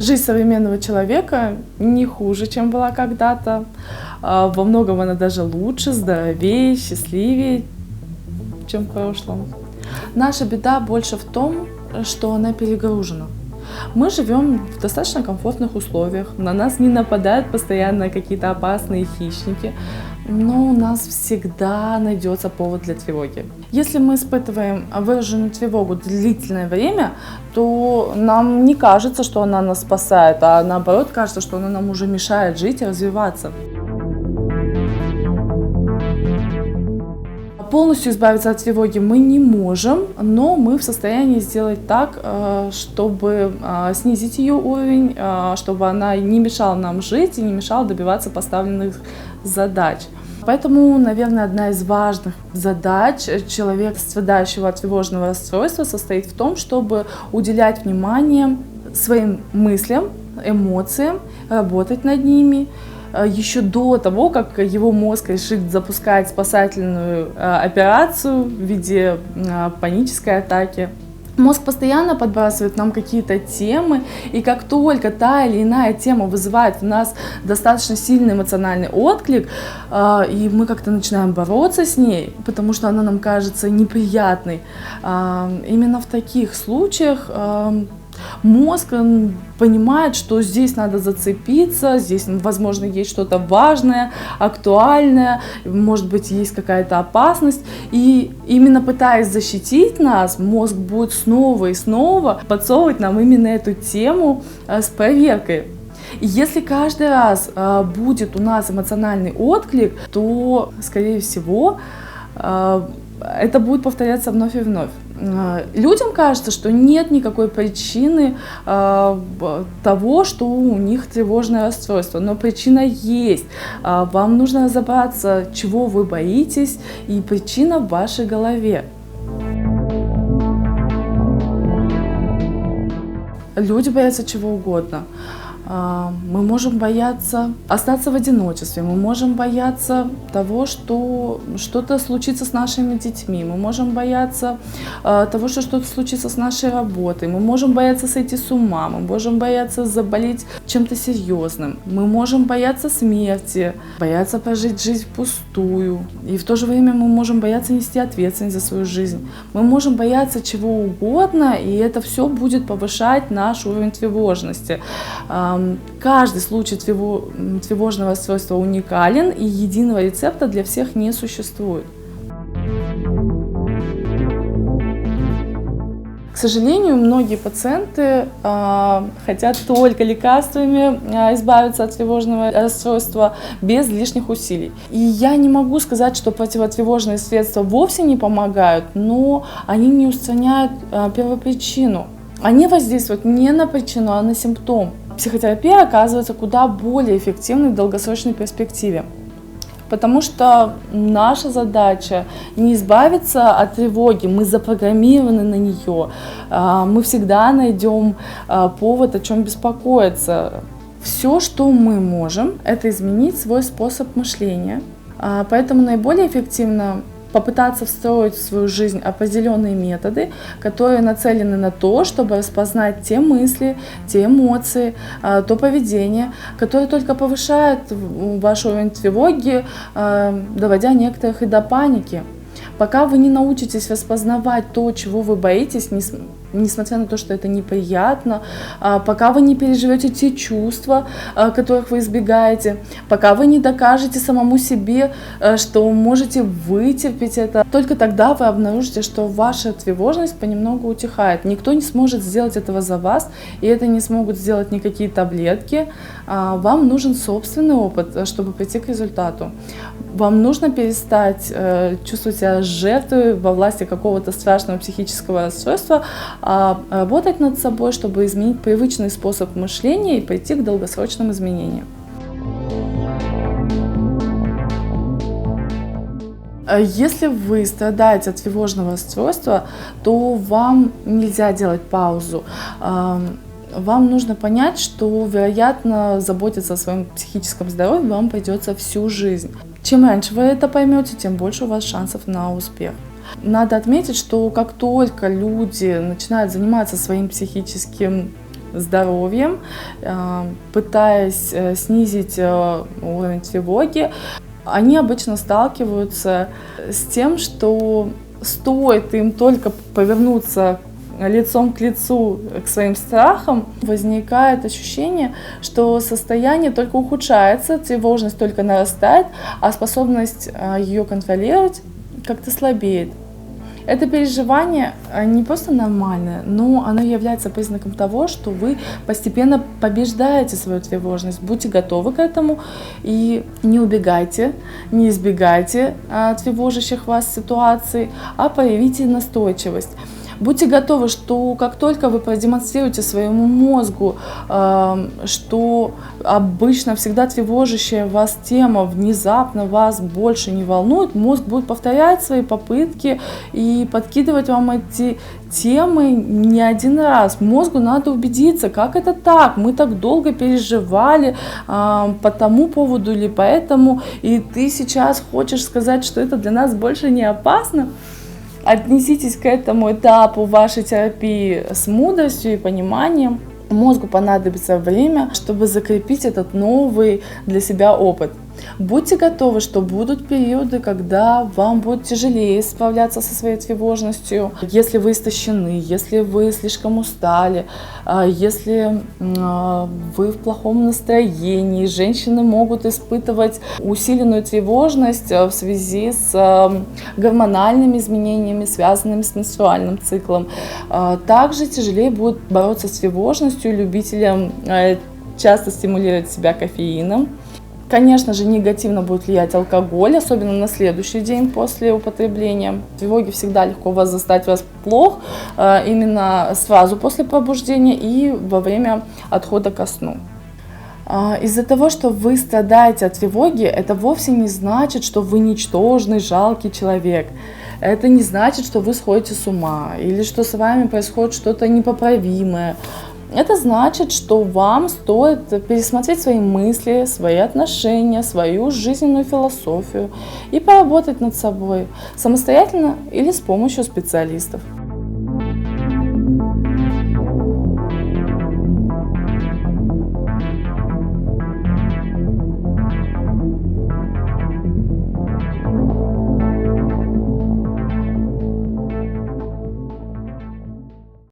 Жизнь современного человека не хуже, чем была когда-то. Во многом она даже лучше, здоровее, счастливее, чем в прошлом. Наша беда больше в том, что она перегружена. Мы живем в достаточно комфортных условиях, на нас не нападают постоянно какие-то опасные хищники, но у нас всегда найдется повод для тревоги. Если мы испытываем выраженную тревогу длительное время, то нам не кажется, что она нас спасает, а наоборот кажется, что она нам уже мешает жить и развиваться. Полностью избавиться от тревоги мы не можем, но мы в состоянии сделать так, чтобы снизить ее уровень, чтобы она не мешала нам жить и не мешала добиваться поставленных задач. Поэтому, наверное, одна из важных задач человека, страдающего от тревожного расстройства, состоит в том, чтобы уделять внимание своим мыслям, эмоциям, работать над ними, еще до того, как его мозг решит запускать спасательную операцию в виде панической атаки. Мозг постоянно подбрасывает нам какие-то темы, и как только та или иная тема вызывает в нас достаточно сильный эмоциональный отклик, и мы как-то начинаем бороться с ней, потому что она нам кажется неприятной, именно в таких случаях мозг понимает, что здесь надо зацепиться, здесь, возможно, есть что-то важное, актуальное, может быть, есть какая-то опасность. И именно пытаясь защитить нас, мозг будет снова и снова подсовывать нам именно эту тему с проверкой. И если каждый раз будет у нас эмоциональный отклик, то, скорее всего, это будет повторяться вновь и вновь. Людям кажется, что нет никакой причины того, что у них тревожное расстройство, но причина есть. Вам нужно разобраться, чего вы боитесь, и причина в вашей голове. Люди боятся чего угодно. Мы можем бояться остаться в одиночестве, мы можем бояться того, что что-то случится с нашими детьми, мы можем бояться того, что что-то случится с нашей работой, мы можем бояться сойти с ума, мы можем бояться заболеть чем-то серьезным, мы можем бояться смерти, бояться прожить жизнь впустую, и в то же время мы можем бояться нести ответственность за свою жизнь. Мы можем бояться чего угодно, и это все будет повышать наш уровень тревожности. Каждый случай тревожного расстройства уникален, и единого рецепта для всех не существует. К сожалению, многие пациенты хотят только лекарствами избавиться от тревожного расстройства без лишних усилий. И я не могу сказать, что противотревожные средства вовсе не помогают, но они не устраняют первопричину. Они воздействуют не на причину, а на симптом. Психотерапия оказывается куда более эффективной в долгосрочной перспективе, потому что наша задача не избавиться от тревоги, мы запрограммированы на нее, мы всегда найдем повод о чем беспокоиться. Все, что мы можем, это изменить свой способ мышления, поэтому наиболее эффективно попытаться встроить в свою жизнь определенные методы, которые нацелены на то, чтобы распознать те мысли, те эмоции, то поведение, которое только повышает ваш уровень тревоги, доводя некоторых и до паники. Пока вы не научитесь распознавать то, чего вы боитесь, несмотря на то, что это неприятно, пока вы не переживете те чувства, которых вы избегаете, пока вы не докажете самому себе, что можете вытерпеть это, только тогда вы обнаружите, что ваша тревожность понемногу утихает. Никто не сможет сделать этого за вас, и это не смогут сделать никакие таблетки. Вам нужен собственный опыт, чтобы прийти к результату. Вам нужно перестать чувствовать себя жертвой во власти какого-то страшного психического расстройства, а работать над собой, чтобы изменить привычный способ мышления и прийти к долгосрочным изменениям. Если вы страдаете от тревожного расстройства, то вам нельзя делать паузу. Вам нужно понять, что, вероятно, заботиться о своем психическом здоровье вам придется всю жизнь. Чем раньше вы это поймете, тем больше у вас шансов на успех. Надо отметить, что как только люди начинают заниматься своим психическим здоровьем, пытаясь снизить уровень тревоги, они обычно сталкиваются с тем, что стоит им только повернуться лицом к лицу к своим страхам, возникает ощущение, что состояние только ухудшается, тревожность только нарастает, а способность ее контролировать как-то слабеет. Это переживание не просто нормальное, но оно является признаком того, что вы постепенно побеждаете свою тревожность. Будьте готовы к этому и не убегайте, не избегайте тревожащих вас ситуаций, а проявите настойчивость. Будьте готовы, что как только вы продемонстрируете своему мозгу, что обычно всегда тревожащая вас тема внезапно вас больше не волнует, мозг будет повторять свои попытки и подкидывать вам эти темы не один раз. Мозгу надо убедиться, как это так, мы так долго переживали по тому поводу или поэтому, и ты сейчас хочешь сказать, что это для нас больше не опасно? Отнеситесь к этому этапу вашей терапии с мудростью и пониманием. Мозгу понадобится время, чтобы закрепить этот новый для себя опыт. Будьте готовы, что будут периоды, когда вам будет тяжелее справляться со своей тревожностью, если вы истощены, если вы слишком устали, если вы в плохом настроении. Женщины могут испытывать усиленную тревожность в связи с гормональными изменениями, связанными с менструальным циклом. Также тяжелее будет бороться с тревожностью любителям часто стимулировать себя кофеином. Конечно же, негативно будет влиять алкоголь, особенно на следующий день после употребления. Тревоги всегда легко вас застать врасплох, именно сразу после пробуждения и во время отхода ко сну. Из-за того, что вы страдаете от тревоги, это вовсе не значит, что вы ничтожный, жалкий человек. Это не значит, что вы сходите с ума или что с вами происходит что-то непоправимое. Это значит, что вам стоит пересмотреть свои мысли, свои отношения, свою жизненную философию и поработать над собой самостоятельно или с помощью специалистов.